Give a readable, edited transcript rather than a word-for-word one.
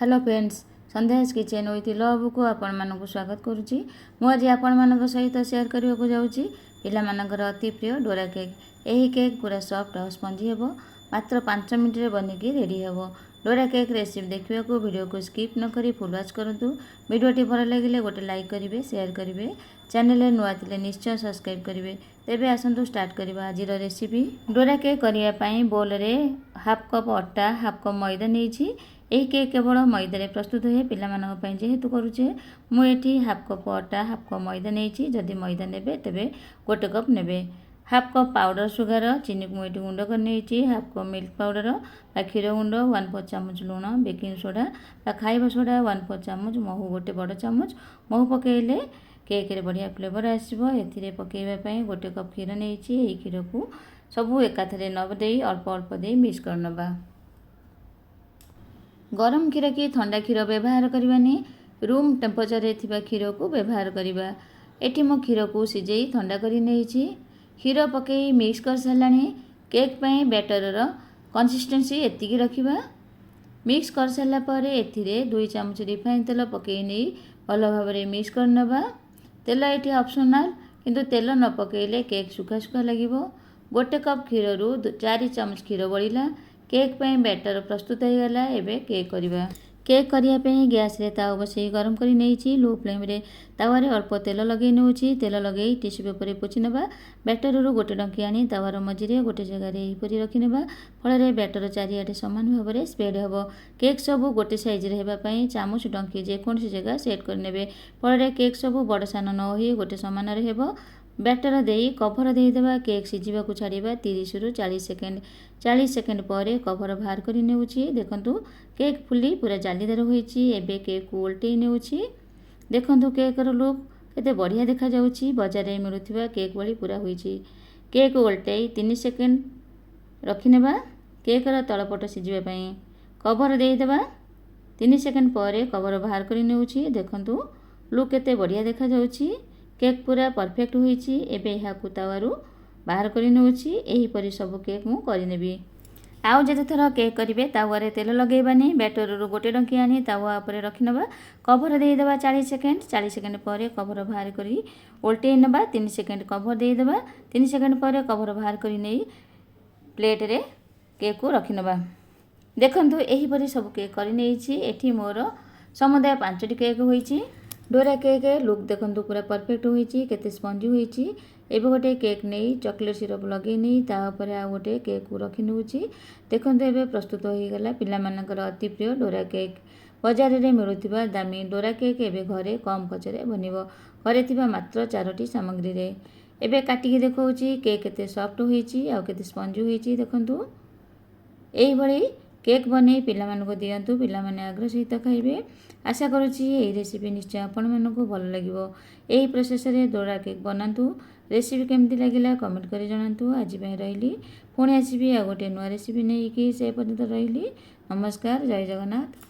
Hello friends, Sandhya's kitchen with love को आपण मानक स्वागत करुच्ची। मुझे आपण मानक सहित शेयर करने को जाऊँगी पिलामानकर अति प्रिय डोरा केक। यही केक पूरा सॉफ्ट और स्पंजी हेबो, मात्र 5 मिनट रे बनिकी रेडी हेबो। डोरा केक रेसिपी देखा को वीडियो को स्किप न करी फुल वॉच करंतु। वीडियोटी भल लगे गोटे लाइक करेंगे, शेयर करेंगे, चैनल नुआ थे निश्चय सब्सक्राइब करेंगे। तेबे आसतु स्टार्ट करवा आज रेसिपी। डोरा केक करने बोल रे हाफ कप अटा हाफ कप मैदा नहीं। यही केक केवल मैदारे प्रस्तुत हुए पिलामानक जेहेतु करुचे मुझे हाफ कप अटा हाफ कप मैदा नहीं। जदि मैदा ने तेबे गोटे कप ने। हाफ कप पाउडर सुगार चीनी को मुझे गुंड कर हाफ कप मिल्क पाउडर बा क्षीर गुंड 1/4 चामच लुण बेकिंग सोडा बा खाइबा सोडा 1/4 चामच महू गोटे बड़ चामच महू पकईले केक रे बढ़िया फ्लेवर आसो। ए पकईवाई गोटे कप क्षीर नहीं। यही क्षीर को सबू एकाथरे नदे अल्प अल्प दे मिक्स कर नवा। गरम क्षीर कि ठंडा क्षीर व्यवहार करवानी, रूम टेम्परेचर रे थिबा क्षीर को व्यवहार करवा। एटी मो क्षीर को सिझे ठंडा कर क्षीर पकई मिक्स कर सारा। केक पई बैटर कंसिस्टेंसी एतिकी रखिबा। मिक्स कर सारापर एथिरे 2 चामच रिफाइन तेल पकई नहीं भल भाव मिक्स कर नवा। तेल ये ऑप्शनल, किंतु तेल न पकईले केक सुखा सुखा लगे। गोटे कप क्षीर रु 4 चामच क्षीर बढ़ला। केक पई बैटर प्रस्तुत हो गला। एबे केक करवा। केक करने गैस रे तावा बसई गरम कर नहीं। लो फ्लेम रे तावारे अल्प तेल लगे नौची। तेल लगे टिश्यू पेपर पोछि नवा। बैटर रु गोटे डंकी आनी तावार मझिरे गोटे जगह यहीपरि रखिनेबा। फल बैटर चारिआडे समान भाव में स्प्रेड हेबो। केक सब गोटे साइज रे हेबा पई चामच डंकी जेकोसी जगह सेट करनेबे। फल केक सब बड़ सान न होई गोटे समान रे हेबो। बैटर दे कभर देदेबा। केक सिझा को छाड़ा 30 रु 40 सेकेंड। 40 सेकेंड पर कभर बाहर कर नेउछि। देखंतु केक फुली पूरा जालीदार होईछि। एबे केक को उल्टे नेउछि। देखंतु केक रो लुक केते बढ़िया देखा जाउछि। बाजार रे मिलुथिबा केक भली पूरा होईछि। केक उल्टे 3 सेकेंड रखिनेबा। केक रो तळपट सिझिबा पई कभर देदेबा। 3 सेकेंड पर कभर बाहर कर नेउछि। देखंतु लुक केते बढ़िया देखा जाउछि। केक पूरा परफेक्ट होईछि। एबे एहा को तावारू बाहर कर नेउछि। एही परि सब केक मु करिनेबी। आउ जते थर केक करिवे तावारे तेल लगेबानी। बैटर रु गोटे डंकी आनी तावा ऊपर रखिनबा। कभर देदेबा 40 सेकेंड। 40 सेकेंड पर कभर बाहर करी उल्टे नबा। 3 सेकेंड कभर देदेबा। 3 सेकेंड पर कभर बाहर करी नहीं प्लेट रे केक को रखिनबा। देखंतु एही परि सब केक करि नेछि। एठी मोर समुदाय 5टी केक होईछि। डोरा केक लुक देखंतु पूरा परफेक्ट होईछि। केते स्पंजी होईछि। एबे गोटे केक नहीं चॉकलेट सिरप लगे नहीं तापर आ गोटे केक को रखि नउछि। देखंतु एबे प्रस्तुत हो गला पिलामानकर अति प्रिय डोरा केक। बाजार रे मिलुथिबा दामी डोरा केक एबे घरे कम खर्चरे बनिबो। घरे थिबा मात्र 4टी सामग्री रे। एबे काटिकी देखौछि केक केते सॉफ्ट होईछि आ केते स्पंजी होईछि। देखंतु एही भली केक बने पिलामाननको दियंतु। पिलामाने आग्रह सहित खाइबे। आशा करुछि एही रेसिपी निश्चय आपण माननको भल लागिवो। एही प्रोसेस रे डोरा केक बनातु। रेसिपी केमती लागिला कमेंट करी जणातु। आज पई रहिली, पुणी आसीबी आ गोटे नुआ रेसिपी नै कि से पर्यंत रहिली। नमस्कार, जय जगन्नाथ।